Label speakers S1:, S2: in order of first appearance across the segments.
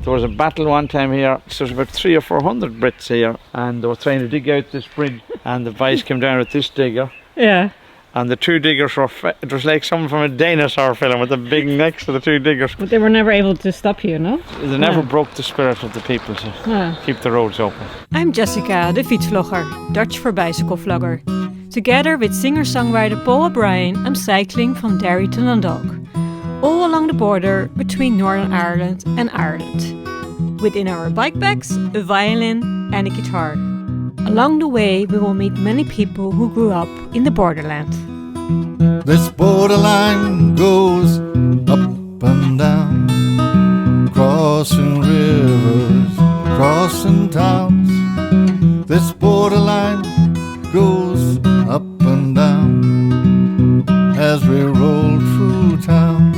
S1: There was a battle one time here, so there's about 300 or 400 Brits here, and they were trying to dig out this bridge, and the boys came down with this digger.
S2: Yeah.
S1: And the two diggers were, it was like someone from a dinosaur film with the big necks of the two diggers.
S2: But they were never able to stop you, no?
S1: They never broke the spirit of the people to keep the roads open.
S2: I'm Jessica, the fietsvlogger, Dutch for bicycle vlogger. Together with singer-songwriter Paul O'Brien, I'm cycling from Derry to Dundalk, all along the border between Northern Ireland and Ireland. Within our bike bags, a violin and a guitar. Along the way, we will meet many people who grew up in the borderland.
S3: This borderline goes up and down, crossing rivers, crossing towns. This borderline goes up and down as we roll through town.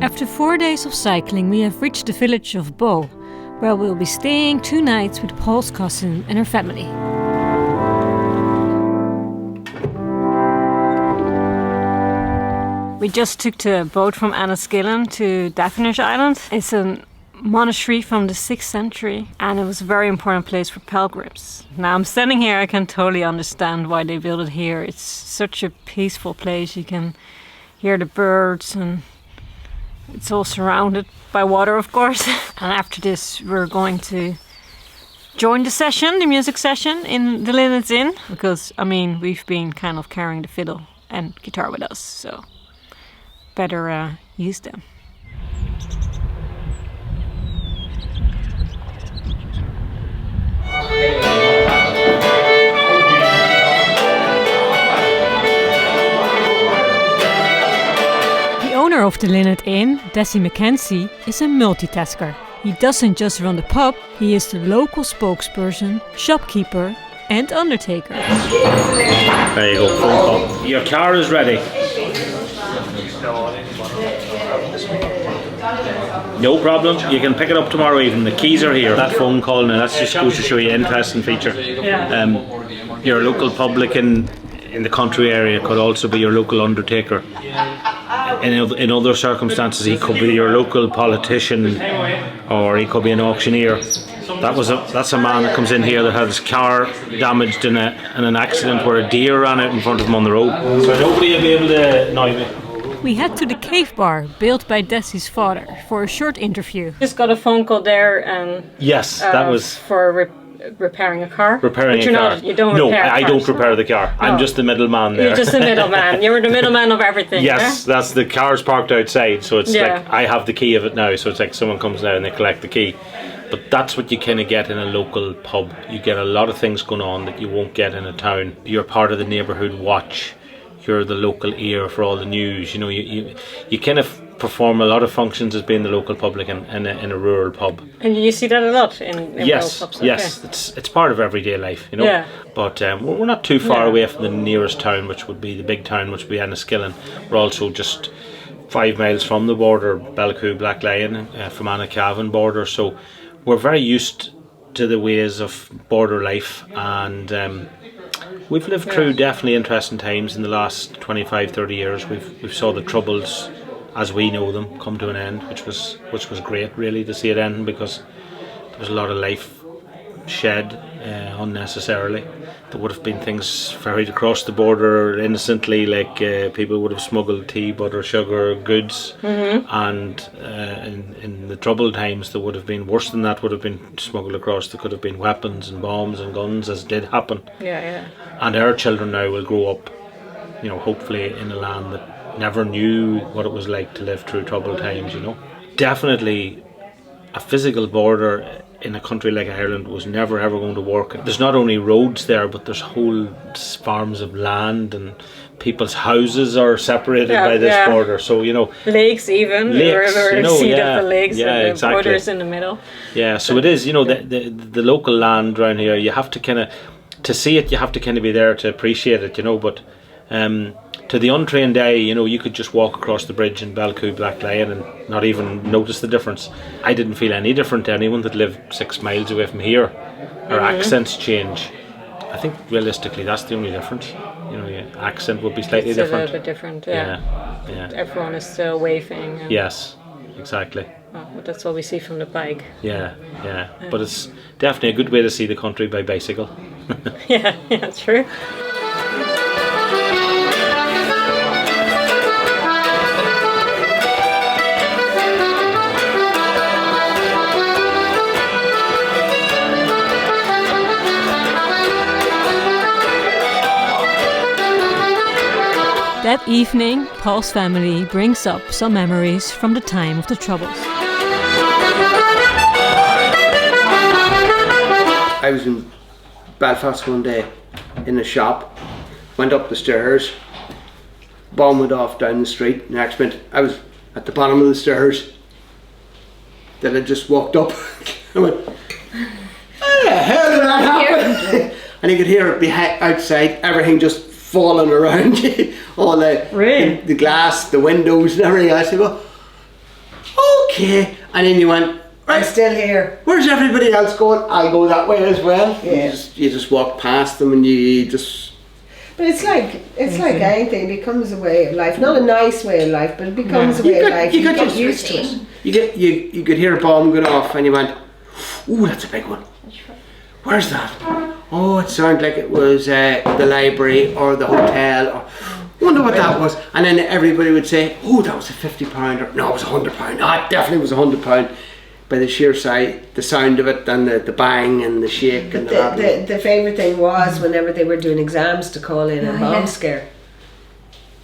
S2: After 4 days of cycling, we have reached the village of Bo, where we'll be staying 2 nights with Paul's cousin and her family. We just took the boat from Enniskillen to Danish Island. It's a monastery from the 6th century, and it was a very important place for pilgrims. Now I'm standing here, I can totally understand why they built it here. It's such a peaceful place. You can hear the birds, and it's all surrounded by water, of course. And after this, we're going to join the session, the music session in the Linard Inn, because, I mean, we've been kind of carrying the fiddle and guitar with us, so better use them. The owner of the Linard Inn, Dessie McKenzie, is a multitasker. He doesn't just run the pub, he is the local spokesperson, shopkeeper and undertaker.
S4: There you go, phone call. Your car is ready. No problem, you can pick it up tomorrow evening. The keys are here. That phone call now, that's just goes to show you an interesting feature. Your local publican in the country area could also be your local undertaker. In other circumstances, he could be your local politician, or he could be an auctioneer. That's a man that comes in here that had his car damaged in an accident where a deer ran out in front of him on the road. So nobody will be able to annoy me.
S2: We head to the cave bar built by Dessie's father for a short interview. Just got a phone call there, and
S4: yes, that was
S2: for repairing a car.
S4: Repairing a car.
S2: You don't.
S4: No,
S2: repair
S4: I
S2: cars.
S4: don't repair the car. I'm just the middleman there.
S2: You're just the middleman. You're the middleman of everything.
S4: Yes, that's the car's parked outside, so it's like I have the key of it now. So it's like someone comes now and they collect the key. But that's what you kind of get in a local pub. You get a lot of things going on that you won't get in a town. You're part of the neighbourhood watch. You're the local ear for all the news. You know, you kind of perform a lot of functions as being the local public in a rural pub.
S2: And you see that a lot in
S4: yes,
S2: rural pubs?
S4: Yes, it's part of everyday life, you know. Yeah. But we're not too far away from the nearest town, which would be the big town, which would be Enniskillen. We're also just 5 miles from the border, Belcoo, Black Lion, from Cavan border. So we're very used to the ways of border life, and we've lived through definitely interesting times in the last 25-30 years. We've saw the Troubles as we know them come to an end, which was great really to see it end, because there was a lot of life shed unnecessarily. There would have been things ferried across the border innocently, like people would have smuggled tea, butter, sugar, goods, and in the troubled times there would have been worse than that, would have been smuggled across. There could have been weapons and bombs and guns, as did happen. And our children now will grow up, you know, hopefully in a land that never knew what it was like to live through troubled times, you know. Definitely a physical border in a country like Ireland was never ever going to work. There's not only roads there, but there's whole farms of land, and people's houses are separated by this border. So, you know,
S2: lakes, even
S4: lakes,
S2: you know, see the lakes, and the
S4: exactly.
S2: borders in the middle.
S4: Yeah, so it is, you know, the local land around here, you have to kind of, to see it, you have to kind of be there to appreciate it, you know. But to the untrained eye, you know, you could just walk across the bridge in Belcoo, Black Lion, and not even notice the difference. I didn't feel any different to anyone that lived 6 miles away from here. Our accents change. I think realistically that's the only difference. You know, your accent would be slightly
S2: it's
S4: different.
S2: A little bit different, yeah.
S4: Yeah.
S2: Everyone is still waving.
S4: Yes, exactly.
S2: Oh, but that's what we see from the bike.
S4: Yeah. But it's definitely a good way to see the country by bicycle.
S2: Yeah, true. That evening, Paul's family brings up some memories from the time of the Troubles.
S5: I was in Belfast one day in a shop, went up the stairs, bomb went off down the street. Next minute, I was at the bottom of the stairs. Then I just walked up. I went, how the hell did that happen? And you could hear it outside, everything just falling around you. All the glass, the windows and everything. I said, well, okay. And then you went, right,
S6: I'm still here.
S5: Where's everybody else going? I'll go that way as well.
S6: Yeah.
S5: You just walk past them and you just...
S6: But it's like anything, it becomes a way of life. Not a nice way of life, but it becomes a way of life. You get used to it.
S5: You could hear a bomb going off and you went, ooh, that's a big one. Where's that? Oh, it sounded like it was the library or the hotel. Or, wonder what that was. And then everybody would say, oh, that was a £50 or no, it was £100. No, it definitely was £100 by the sheer the sound of it and the bang and the shake and
S6: the favourite thing was whenever they were doing exams to call in a bomb scare,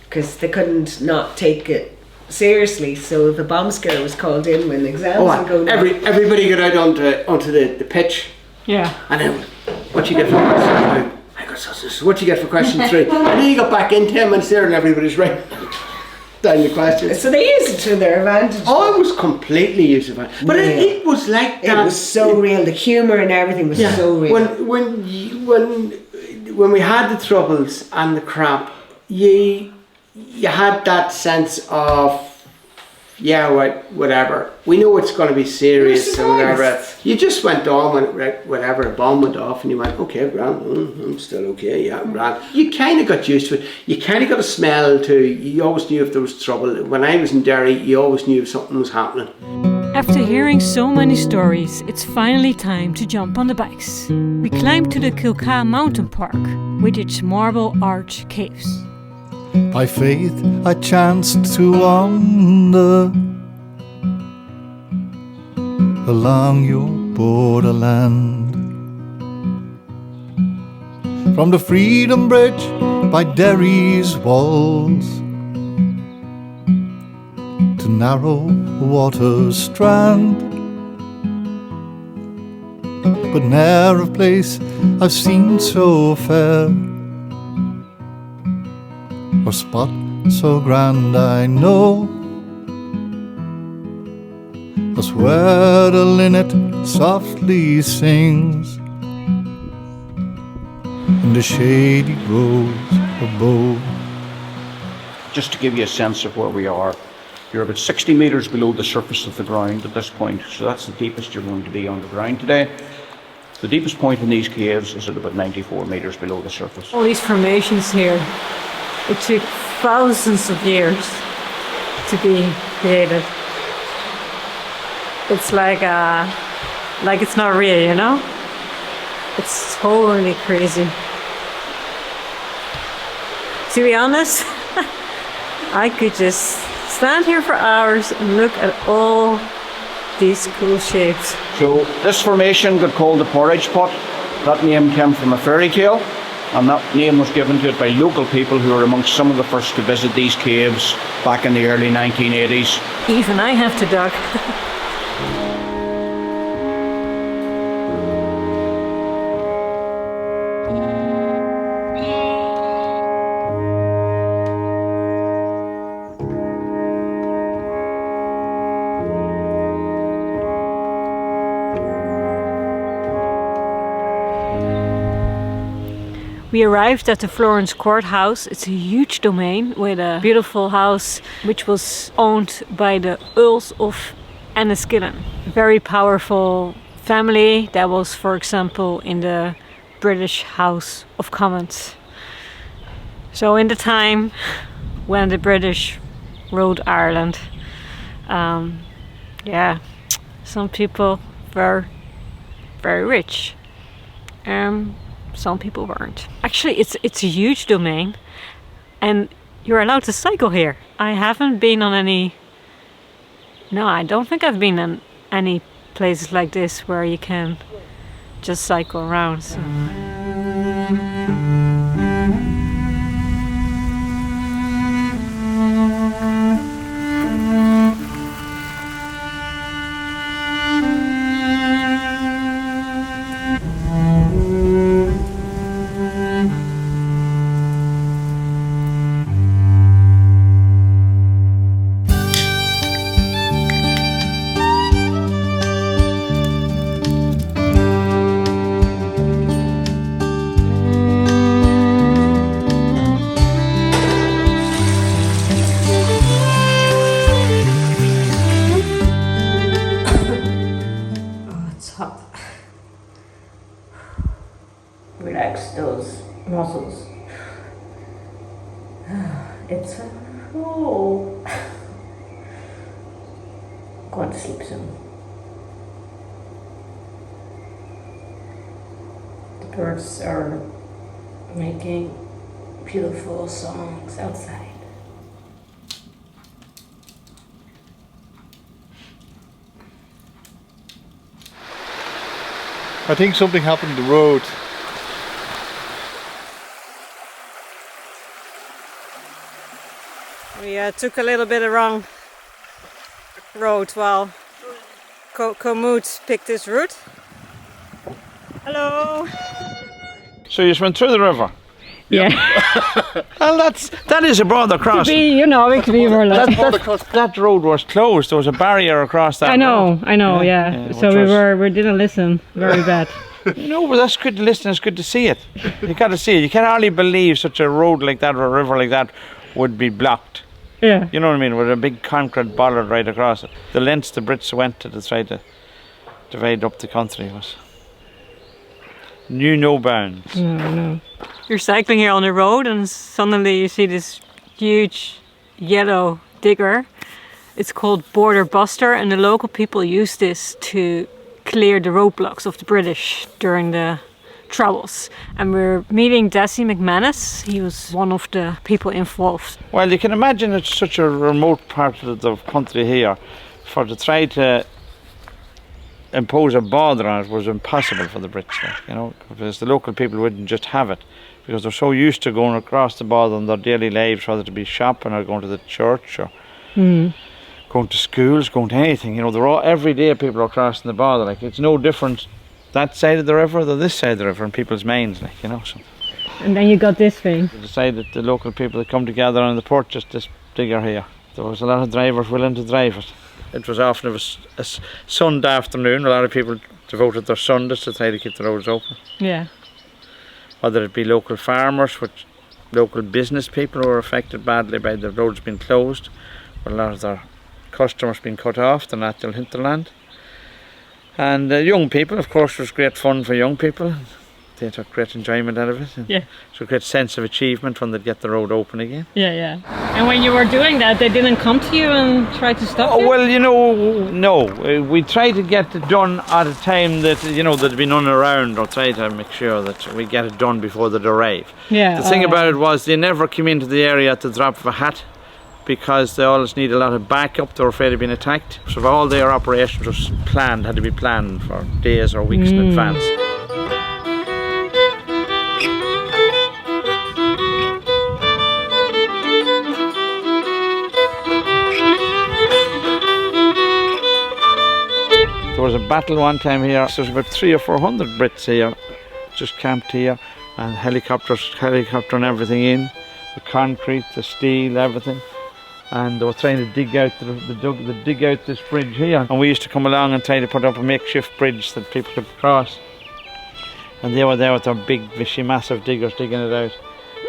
S6: because they couldn't not take it seriously. So if a bomb scare was called in when exams were going on,
S5: everybody got out onto the pitch.
S2: Yeah.
S5: And then what you get for question 2? I got sausages. What you get for question 3? And then you got back in 10 minutes there and everybody's right down the questions.
S6: So they used it to their advantage.
S5: Oh, it was completely useful. But it was like that.
S6: It was so real. The humour and everything was so real.
S5: When we had the Troubles and the crap, you had that sense of, yeah, whatever. We know it's going to be serious and whatever. You just went on when whatever, a bomb went off and you went, okay, grand, I'm still okay, yeah, grand. You kind of got used to it. You kind of got a smell too. You always knew if there was trouble. When I was in Derry, you always knew if something was happening.
S2: After hearing so many stories, it's finally time to jump on the bikes. We climb to the Kilka mountain park with its marble arch caves.
S3: By faith I chanced to wander along your borderland, from the Freedom Bridge by Derry's walls to narrow water's strand, but ne'er a place I've seen so fair, or spot so grand I know, as where the linnet softly sings in the shady groves above.
S7: Just to give you a sense of where we are, you're about 60 metres below the surface of the ground at this point, so that's the deepest you're going to be on the ground today. The deepest point in these caves is at about 94 metres below the surface.
S2: All these formations here, it took thousands of years to be created. It's like it's not real, you know? It's totally crazy. To be honest, I could just stand here for hours and look at all these cool shapes.
S7: So this formation got called the porridge pot. That name came from a fairy tale, and that name was given to it by local people who were amongst some of the first to visit these caves back in the early 1980s.
S2: Even I have to duck. We arrived at the Florence courthouse. It's a huge domain with a beautiful house which was owned by the Earls of Enniskillen. A very powerful family that was, for example, in the British House of Commons. So in the time when the British ruled Ireland, Yeah, some people were very rich. Some people weren't. Actually, it's a huge domain, and you're allowed to cycle here. I haven't been on any. No, I don't think I've been in any places like this where you can just cycle around. So.
S8: Relax those muscles. It's oh. Going to sleep soon. The birds are making beautiful songs outside.
S3: I think something happened on the road.
S2: We took a little bit of wrong road while Komoot picked this route. Hello.
S1: So you just went through the river?
S2: Yeah.
S1: Well, that is a border cross.
S2: It could be more like
S1: That road was closed. There was a barrier across that.
S2: I know,
S1: road.
S2: yeah. So we didn't listen very bad.
S1: No, but that's good to listen. It's good to see it. You got to see it. You can hardly believe such a road like that or a river like that would be blocked.
S2: Yeah.
S1: You know what I mean? With a big concrete bollard right across it. The lengths the Brits went to try to divide up the country was knew no bounds.
S2: No. You're cycling here on the road and suddenly you see this huge yellow digger. It's called Border Buster, and the local people use this to clear the roadblocks of the British during the Troubles. And we're meeting Dessie McManus. He was one of the people involved.
S1: Well, you can imagine it's such a remote part of the country here. To try to impose a border on it was impossible for the Brits, because the local people wouldn't just have it, because they're so used to going across the border in their daily lives, whether to be shopping or going to the church or going to schools, going to anything. They're all everyday people are crossing the border. It's no different that side of the river than this side of the river in people's minds, So.
S2: And then you got this thing.
S1: They decided the local people had come together and they purchased this digger here. There was a lot of drivers willing to drive it. It was a Sunday afternoon. A lot of people devoted their Sundays to try to keep the roads open.
S2: Yeah.
S1: Whether it be local farmers, local business people who were affected badly by the roads being closed, or a lot of their customers being cut off, the natural hinterland. And young people, of course, it was great fun for young people. They took great enjoyment out of it.
S2: Yeah.
S1: It's a great sense of achievement when they get the road open again.
S2: Yeah. And when you were doing that, they didn't come to you and try to stop you?
S1: Well, no. We tried to get it done at a time that, there'd be none around, or try to make sure that we get it done before they'd arrive.
S2: Yeah.
S1: The thing about it was they never came into the area at the drop of a hat, because they always need a lot of backup. They were afraid of being attacked. So all their operations was had to be planned for days or weeks in advance. There was a battle one time here. So there's about 300 or 400 Brits here, just camped here, and helicopter and everything in, the concrete, the steel, everything. And they were trying to dig out dig out this bridge here. And we used to come along and try to put up a makeshift bridge that people could cross. And they were there with their big, vishy, massive diggers digging it out.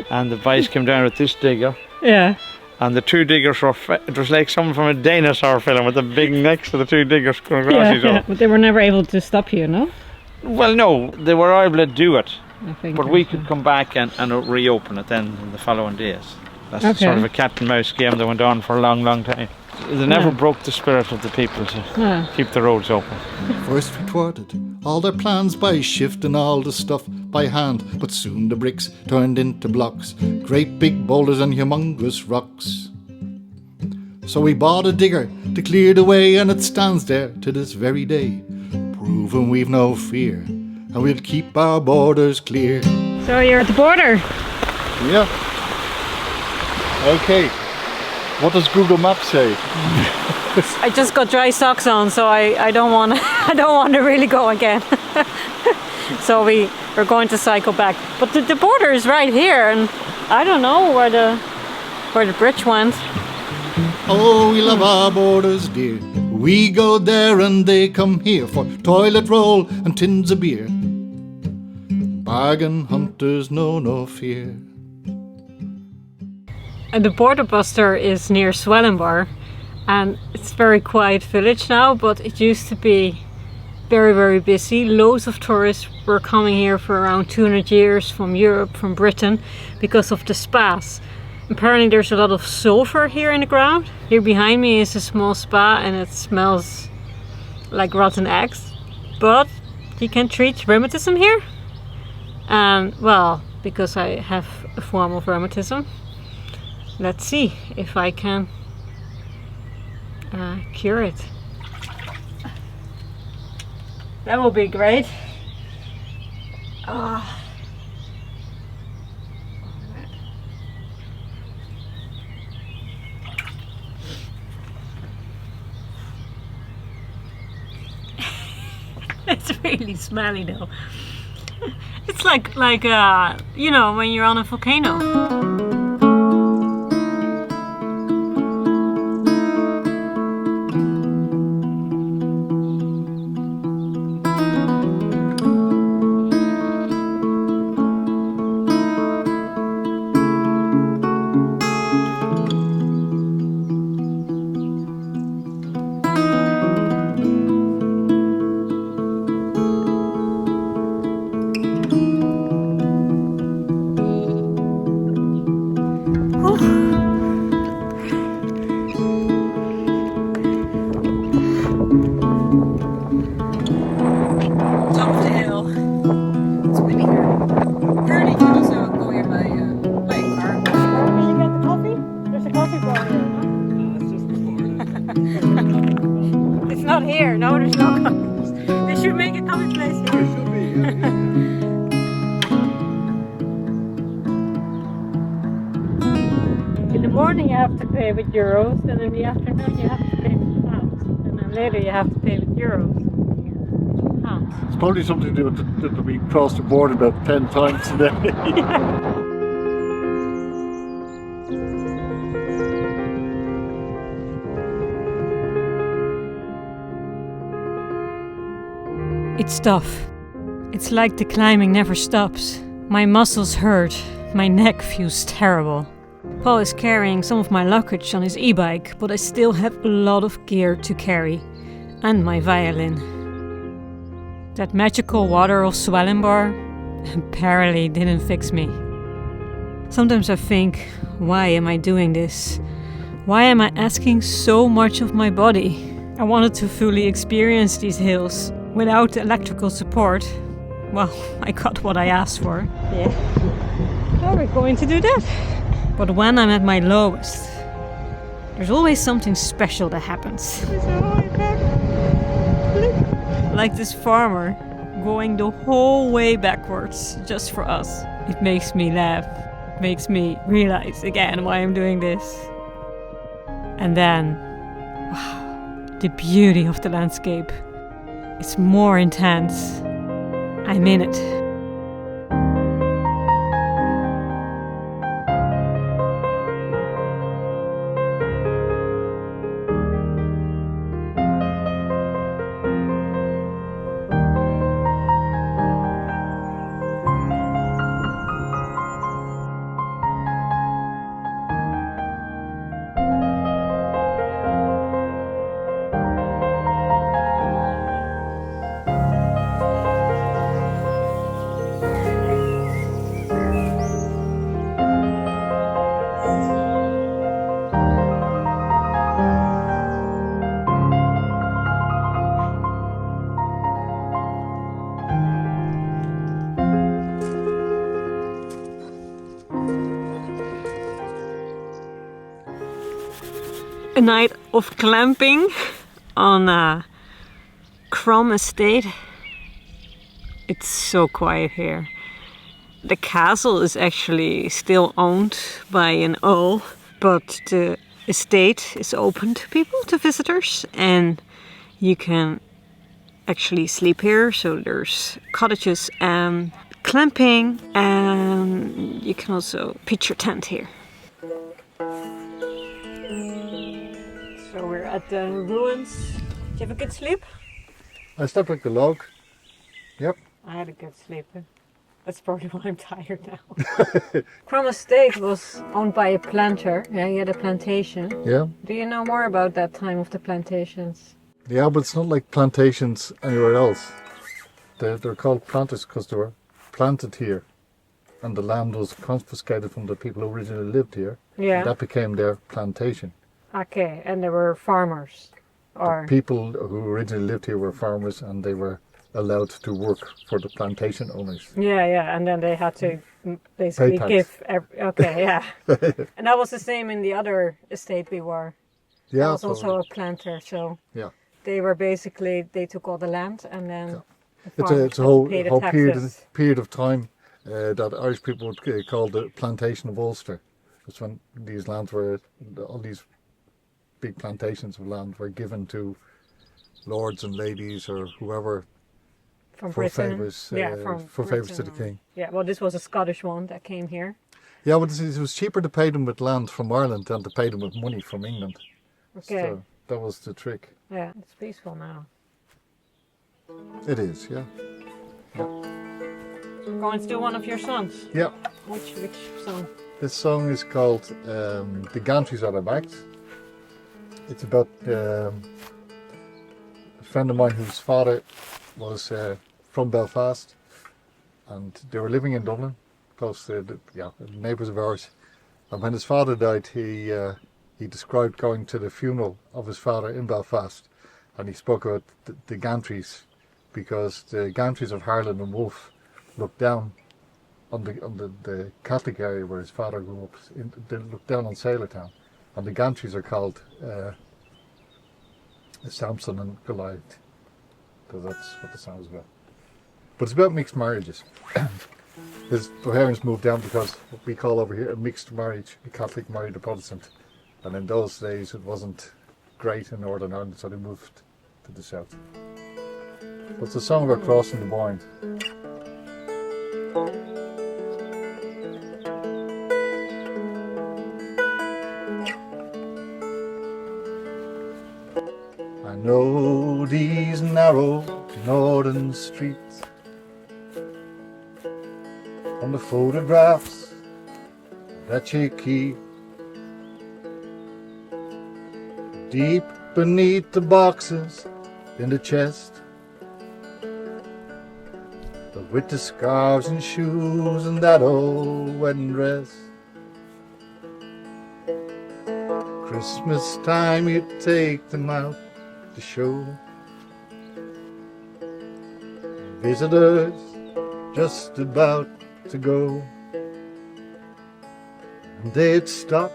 S1: And the boys came down with this digger.
S2: Yeah.
S1: And the two diggers it was like someone from a dinosaur film with the big necks of the two diggers going across each other.
S2: But they were never able to stop you, no?
S1: Well, no, they were able to do it. But we could
S2: so.
S1: come back and reopen it then in the following days. That's sort of a cat and mouse game that went on for a long, long time. they never broke the spirit of the people to keep the roads open.
S3: First we thwarted all their plans by shifting all the stuff by hand, but soon the bricks turned into blocks, great big boulders and humongous rocks. So we bought a digger to clear the way, and it stands there to this very day, proving we've no fear, and we'll keep our borders clear.
S2: So you're at the border.
S3: Yeah. Okay. What does Google Maps say?
S2: I just got dry socks on, so I don't want I don't want to really go again. So we're going to cycle back. But the border is right here, and I don't know where the bridge went.
S3: Oh, we love our borders dear. We go there and they come here for toilet roll and tins of beer. Bargain hunters know no fear.
S2: And the border buster is near Swellenbar, and it's a very quiet village now, but it used to be very, very busy. Loads of tourists were coming here for around 200 years from Europe, from Britain, because of the spas. Apparently there's a lot of sulfur here in the ground. Here behind me is a small spa, and it smells like rotten eggs. But you can treat rheumatism here. And well, because I have a form of rheumatism, let's see if I can cure it. That will be great. It's really smelly though. It's like you know, when you're on a volcano. With euros, and in the afternoon you have to pay with pounds, and then later you have to pay with euros. Pounds.
S3: It's probably something to do with that we crossed the border about 10 times today.
S2: It's tough. It's like the climbing never stops. My muscles hurt, my neck feels terrible. Paul is carrying some of my luggage on his e-bike, but I still have a lot of gear to carry, and my violin. That magical water of Swellenbar apparently didn't fix me. Sometimes I think, why am I doing this? Why am I asking so much of my body? I wanted to fully experience these hills without electrical support. Well, I got what I asked for. Yeah, so we're going to do that. But when I'm at my lowest, there's always something special that happens. Like this farmer going the whole way backwards just for us. It makes me laugh, makes me realize again why I'm doing this. And then, wow, the beauty of the landscape. It's more intense. I'm in it. a night of clamping on a Crom estate. It's so quiet here. The castle is actually still owned by an earl, but the estate is open to people, to visitors, and you can actually sleep here. So there's cottages and clamping, and you can also pitch your tent here. So we're at the ruins. Did you have a good sleep?
S3: I slept like a log. Yep.
S2: I had a good sleep. That's probably why I'm tired now. Crom Estate was owned by a planter. Yeah, he had a plantation.
S3: Yeah.
S2: Do you know more about that time of the plantations?
S3: Yeah, but it's not like plantations anywhere else. They're called planters because they were planted here, and the land was confiscated from the people who originally lived here.
S2: Yeah.
S3: That became their plantation.
S2: Okay, and there were farmers, or
S3: The people who originally lived here were farmers, and they were allowed to work for the plantation owners.
S2: yeah, and then they had to basically
S3: Pay
S2: give.
S3: tax.
S2: Okay, yeah, and that was the same in the other estate we were.
S3: Yeah,
S2: That was
S3: so-
S2: also a planter, so
S3: yeah.
S2: they were basically they took all the land and then.
S3: Yeah.
S2: the
S3: It's
S2: farmers
S3: a
S2: had to pay the
S3: whole
S2: taxes.
S3: period of time that Irish people would call the plantation of Ulster. That's when these lands were, all these big plantations of land were given to lords and ladies or whoever
S2: From
S3: for
S2: Britain.
S3: favours
S2: from
S3: favours to the
S2: Britain.
S3: king.
S2: Yeah, well, this was a Scottish one that came here.
S3: Yeah, but it was cheaper to pay them with land from Ireland than to pay them with money from England.
S2: Okay.
S3: So that was the trick.
S2: Yeah, it's peaceful now.
S3: It is, yeah.
S2: We're going to do one of your songs.
S3: Yeah.
S2: Which song?
S3: This song is called The Gantries Are Their Backs. It's about a friend of mine whose father was from Belfast, and they were living in Dublin, close to neighbours of ours. And when his father died, he described going to the funeral of his father in Belfast, and he spoke about the gantries, because the gantries of Harlan and Wolfe looked down on the Catholic area where his father grew up. They looked down on Sailortown, and the gantries are called Samson and Goliath. So that's what the song is about. But it's about mixed marriages. His parents moved down because what we call over here a mixed marriage. A Catholic married a Protestant, and in those days it wasn't great in Northern Ireland, so they moved to the south. It's a song about crossing the Boyne. I know these narrow northern streets from the photographs that you keep. Deep beneath the boxes in the chest, but with the scarves and shoes and that old wedding dress. Christmas time you take them out to show. Visitors just about to go, and they'd stop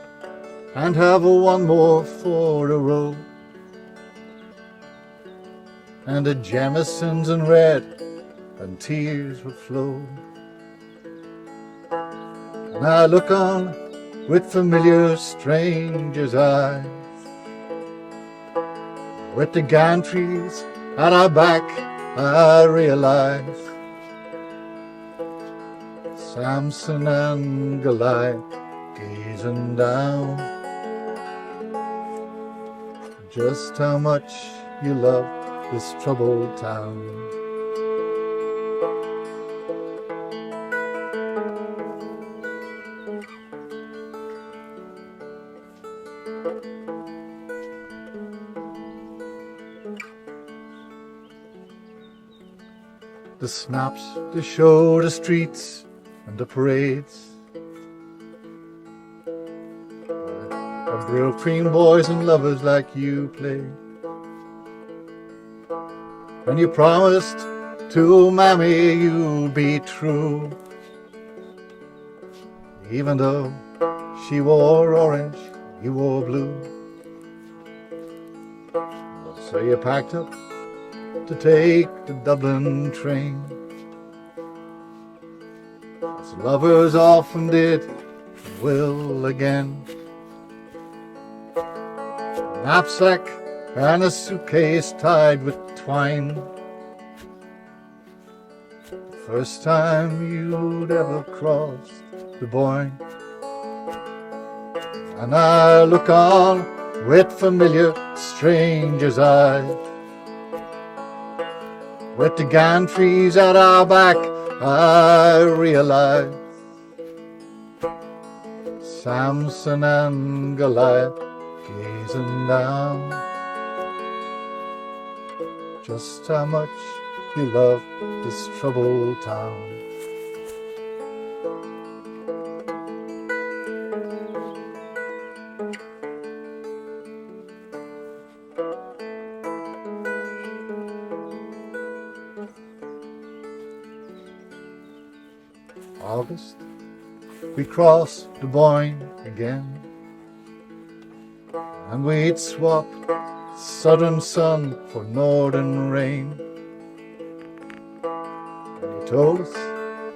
S3: and have one more for a row. And the Jamisons in red and tears would flow. And I look on with familiar strangers' eyes, with the gantries at our back I realize Samson and Goliath gazing down, just how much you love this troubled town. The snaps to show the streets and the parades, of real cream boys and lovers like you play. And you promised to Mammy you'd be true, even though she wore orange, you wore blue. So you packed up to take the Dublin train, as lovers often did, will again. A knapsack and a suitcase tied with twine, the first time you'd ever crossed the Boyne. And I look on with familiar strangers' eyes, with the gantries at our back, I realize Samson and Goliath gazing down, just how much you love this troubled town. August, we crossed the Boyne again, and we'd swap southern sun for northern rain. And you told us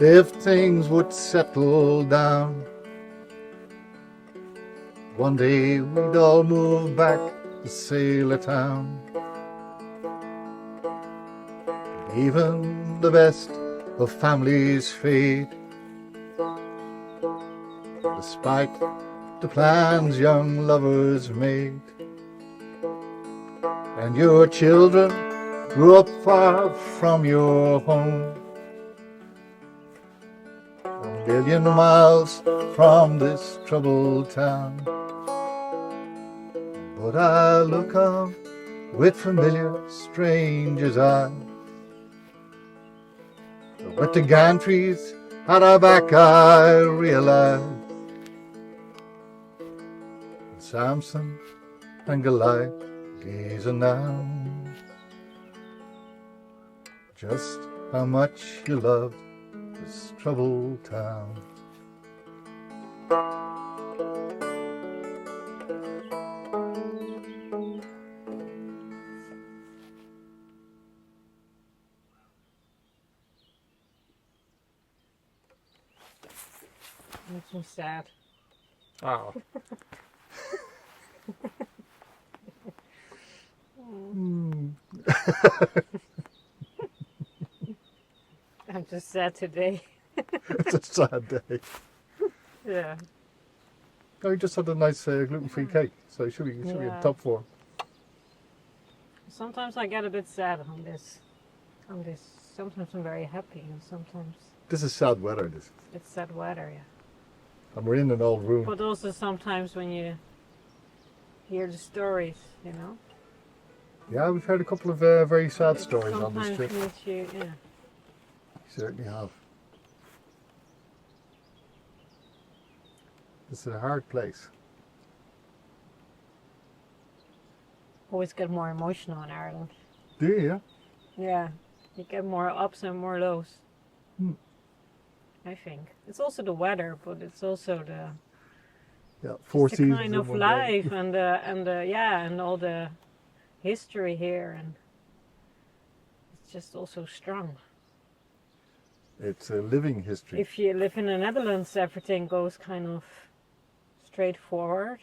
S3: if things would settle down, one day we'd all move back to Sailor Town. And even the best of families fade, despite the plans young lovers made. And your children grew up far from your home, a million miles from this troubled town. But I look on with familiar strangers' eyes, with the gantries at our back, I realize Samson and Goliath gazing down, just how much you loved this troubled town.
S2: Makes me sad.
S1: Oh.
S2: I'm just sad today.
S3: It's a sad day.
S2: Yeah.
S3: Oh, you just had a nice gluten-free cake, so you should be in top form.
S2: Sometimes I get a bit sad on this. Sometimes I'm very happy, and sometimes
S3: This is sad weather, this.
S2: it's sad weather, yeah.
S3: And we're in an old room.
S2: But also sometimes when you hear the stories, you know.
S3: Yeah, we've heard a couple of very sad stories on this
S2: sometimes
S3: trip.
S2: makes you, yeah.
S3: Certainly have. It's a hard place.
S2: Always get more emotional in Ireland.
S3: Do you? Yeah?
S2: Yeah, you get more ups and more lows.
S3: Hmm.
S2: I think it's also the weather, but it's also
S3: Yeah, four
S2: the
S3: seasons
S2: kind
S3: in
S2: of
S3: one
S2: life
S3: day.
S2: and all the history here, and it's just also strong.
S3: It's a living history.
S2: If you live in the Netherlands, everything goes kind of straightforward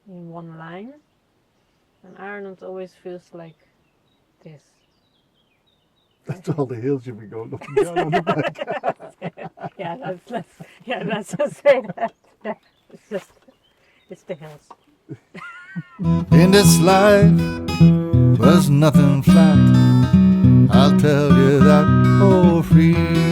S2: in one line, and Ireland always feels like this.
S3: That's all the hills you've been going up and down on the back.
S2: let's just say that. It's the hills.
S3: In this life, there's nothing flat. I'll tell you that for free.